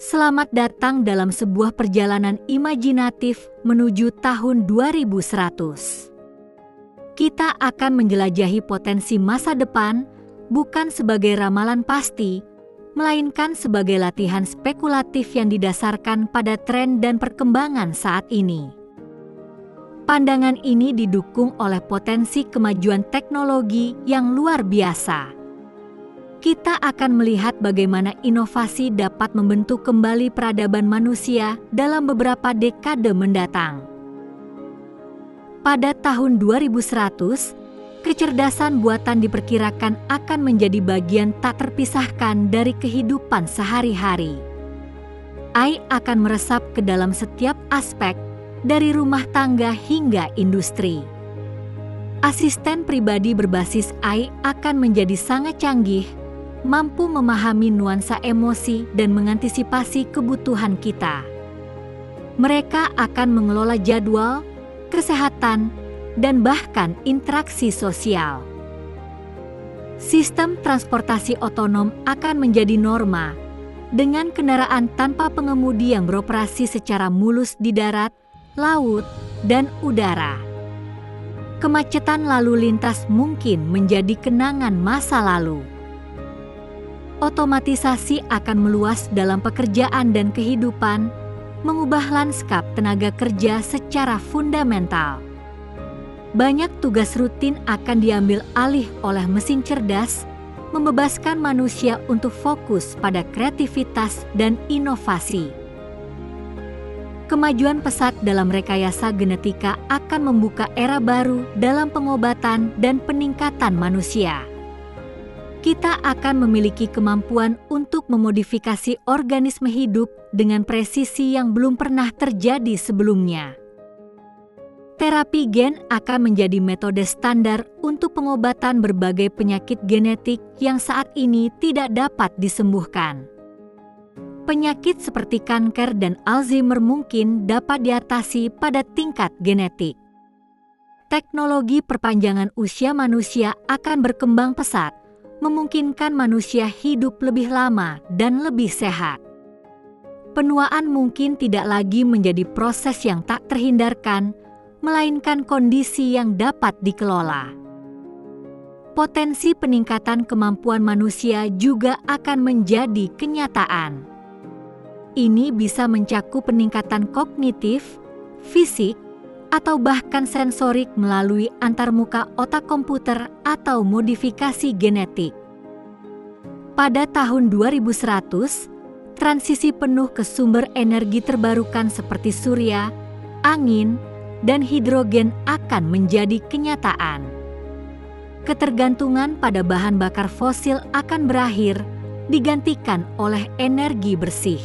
Selamat datang dalam sebuah perjalanan imajinatif menuju tahun 2100. Kita akan menjelajahi potensi masa depan bukan sebagai ramalan pasti, melainkan sebagai latihan spekulatif yang didasarkan pada tren dan perkembangan saat ini. Pandangan ini didukung oleh potensi kemajuan teknologi yang luar biasa. Kita akan melihat bagaimana inovasi dapat membentuk kembali peradaban manusia dalam beberapa dekade mendatang. Pada tahun 2100, kecerdasan buatan diperkirakan akan menjadi bagian tak terpisahkan dari kehidupan sehari-hari. AI akan meresap ke dalam setiap aspek, dari rumah tangga hingga industri. Asisten pribadi berbasis AI akan menjadi sangat canggih, mampu memahami nuansa emosi dan mengantisipasi kebutuhan kita. Mereka akan mengelola jadwal, kesehatan, dan bahkan interaksi sosial. Sistem transportasi otonom akan menjadi norma, dengan kendaraan tanpa pengemudi yang beroperasi secara mulus di darat, laut, dan udara. Kemacetan lalu lintas mungkin menjadi kenangan masa lalu. Otomatisasi akan meluas dalam pekerjaan dan kehidupan, mengubah lanskap tenaga kerja secara fundamental. Banyak tugas rutin akan diambil alih oleh mesin cerdas, membebaskan manusia untuk fokus pada kreativitas dan inovasi. Kemajuan pesat dalam rekayasa genetika akan membuka era baru dalam pengobatan dan peningkatan manusia. Kita akan memiliki kemampuan untuk memodifikasi organisme hidup dengan presisi yang belum pernah terjadi sebelumnya. Terapi gen akan menjadi metode standar untuk pengobatan berbagai penyakit genetik yang saat ini tidak dapat disembuhkan. Penyakit seperti kanker dan Alzheimer mungkin dapat diatasi pada tingkat genetik. Teknologi perpanjangan usia manusia akan berkembang pesat, memungkinkan manusia hidup lebih lama dan lebih sehat. Penuaan mungkin tidak lagi menjadi proses yang tak terhindarkan, melainkan kondisi yang dapat dikelola. Potensi peningkatan kemampuan manusia juga akan menjadi kenyataan. Ini bisa mencakup peningkatan kognitif, fisik, atau bahkan sensorik melalui antarmuka otak komputer atau modifikasi genetik. Pada tahun 2100, transisi penuh ke sumber energi terbarukan seperti surya, angin, dan hidrogen akan menjadi kenyataan. Ketergantungan pada bahan bakar fosil akan berakhir, digantikan oleh energi bersih.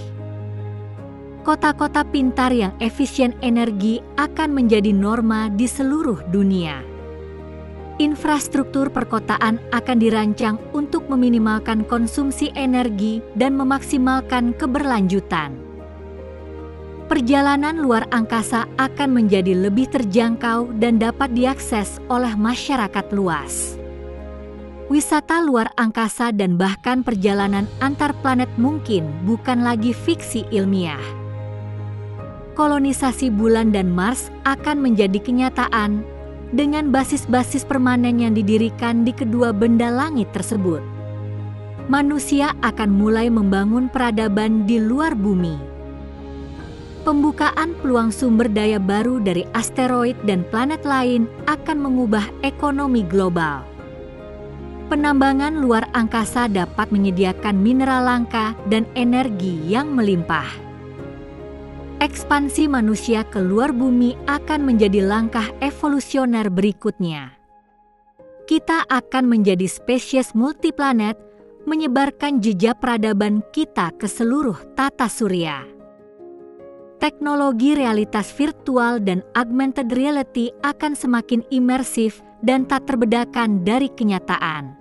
Kota-kota pintar yang efisien energi akan menjadi norma di seluruh dunia. Infrastruktur perkotaan akan dirancang untuk meminimalkan konsumsi energi dan memaksimalkan keberlanjutan. Perjalanan luar angkasa akan menjadi lebih terjangkau dan dapat diakses oleh masyarakat luas. Wisata luar angkasa dan bahkan perjalanan antar planet mungkin bukan lagi fiksi ilmiah. Kolonisasi bulan dan Mars akan menjadi kenyataan dengan basis-basis permanen yang didirikan di kedua benda langit tersebut. Manusia akan mulai membangun peradaban di luar bumi. Pembukaan peluang sumber daya baru dari asteroid dan planet lain akan mengubah ekonomi global. Penambangan luar angkasa dapat menyediakan mineral langka dan energi yang melimpah. Ekspansi manusia ke luar bumi akan menjadi langkah evolusioner berikutnya. Kita akan menjadi spesies multiplanet, menyebarkan jejak peradaban kita ke seluruh tata surya. Teknologi realitas virtual dan augmented reality akan semakin imersif dan tak terbedakan dari kenyataan.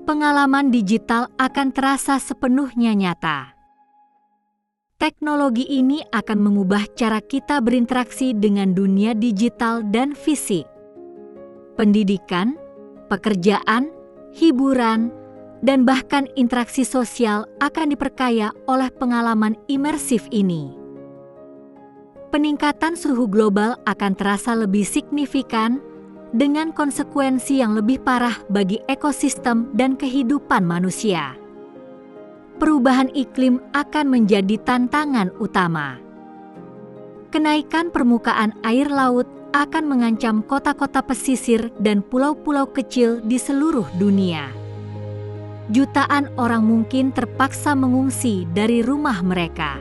Pengalaman digital akan terasa sepenuhnya nyata. Teknologi ini akan mengubah cara kita berinteraksi dengan dunia digital dan fisik. Pendidikan, pekerjaan, hiburan, dan bahkan interaksi sosial akan diperkaya oleh pengalaman imersif ini. Peningkatan suhu global akan terasa lebih signifikan dengan konsekuensi yang lebih parah bagi ekosistem dan kehidupan manusia. Perubahan iklim akan menjadi tantangan utama. Kenaikan permukaan air laut akan mengancam kota-kota pesisir dan pulau-pulau kecil di seluruh dunia. Jutaan orang mungkin terpaksa mengungsi dari rumah mereka.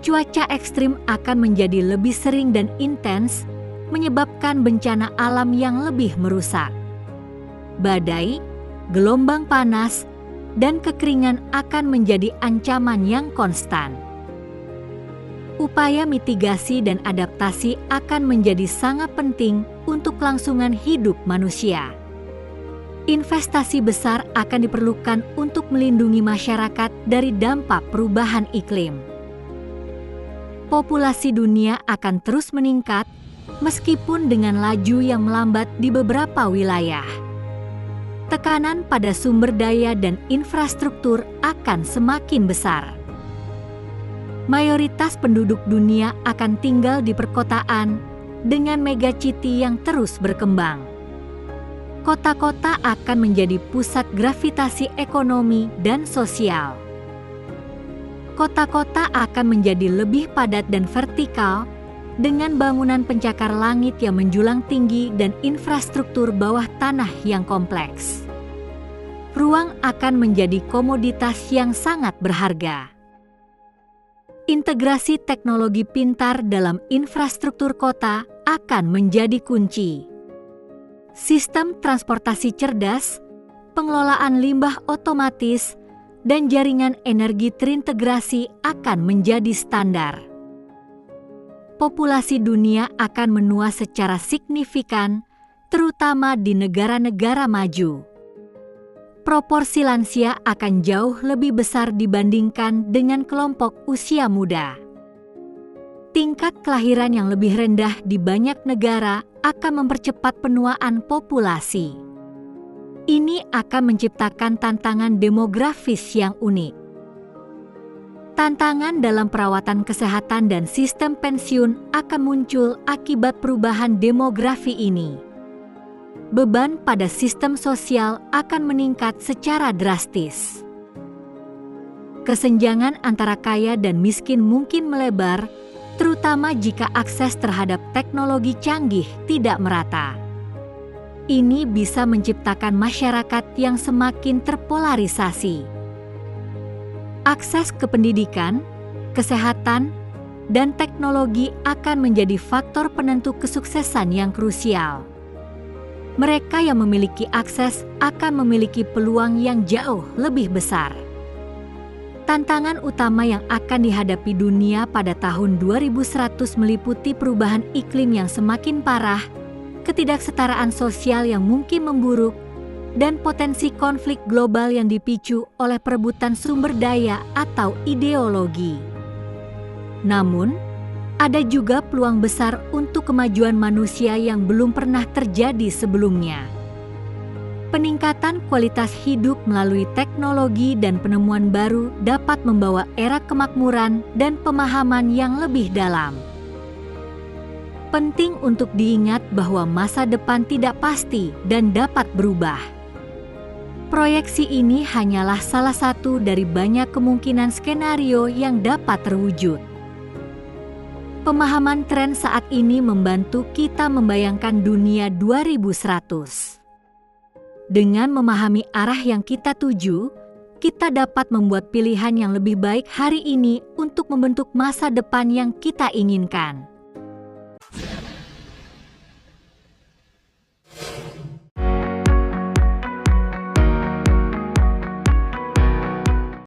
Cuaca ekstrim akan menjadi lebih sering dan intens, menyebabkan bencana alam yang lebih merusak. Badai, gelombang panas, dan kekeringan akan menjadi ancaman yang konstan. Upaya mitigasi dan adaptasi akan menjadi sangat penting untuk kelangsungan hidup manusia. Investasi besar akan diperlukan untuk melindungi masyarakat dari dampak perubahan iklim. Populasi dunia akan terus meningkat, meskipun dengan laju yang melambat di beberapa wilayah. Tekanan pada sumber daya dan infrastruktur akan semakin besar. Mayoritas penduduk dunia akan tinggal di perkotaan dengan megacity yang terus berkembang. Kota-kota akan menjadi pusat gravitasi ekonomi dan sosial. Kota-kota akan menjadi lebih padat dan vertikal dengan bangunan pencakar langit yang menjulang tinggi dan infrastruktur bawah tanah yang kompleks. Ruang akan menjadi komoditas yang sangat berharga. Integrasi teknologi pintar dalam infrastruktur kota akan menjadi kunci. Sistem transportasi cerdas, pengelolaan limbah otomatis, dan jaringan energi terintegrasi akan menjadi standar. Populasi dunia akan menua secara signifikan, terutama di negara-negara maju. Proporsi lansia akan jauh lebih besar dibandingkan dengan kelompok usia muda. Tingkat kelahiran yang lebih rendah di banyak negara akan mempercepat penuaan populasi. Ini akan menciptakan tantangan demografis yang unik. Tantangan dalam perawatan kesehatan dan sistem pensiun akan muncul akibat perubahan demografi ini. Beban pada sistem sosial akan meningkat secara drastis. Kesenjangan antara kaya dan miskin mungkin melebar, terutama jika akses terhadap teknologi canggih tidak merata. Ini bisa menciptakan masyarakat yang semakin terpolarisasi. Akses ke pendidikan, kesehatan, dan teknologi akan menjadi faktor penentu kesuksesan yang krusial. Mereka yang memiliki akses akan memiliki peluang yang jauh lebih besar. Tantangan utama yang akan dihadapi dunia pada tahun 2100 meliputi perubahan iklim yang semakin parah, ketidaksetaraan sosial yang mungkin memburuk, dan potensi konflik global yang dipicu oleh perebutan sumber daya atau ideologi. Namun, ada juga peluang besar untuk kemajuan manusia yang belum pernah terjadi sebelumnya. Peningkatan kualitas hidup melalui teknologi dan penemuan baru dapat membawa era kemakmuran dan pemahaman yang lebih dalam. Penting untuk diingat bahwa masa depan tidak pasti dan dapat berubah. Proyeksi ini hanyalah salah satu dari banyak kemungkinan skenario yang dapat terwujud. Pemahaman tren saat ini membantu kita membayangkan dunia 2100. Dengan memahami arah yang kita tuju, kita dapat membuat pilihan yang lebih baik hari ini untuk membentuk masa depan yang kita inginkan.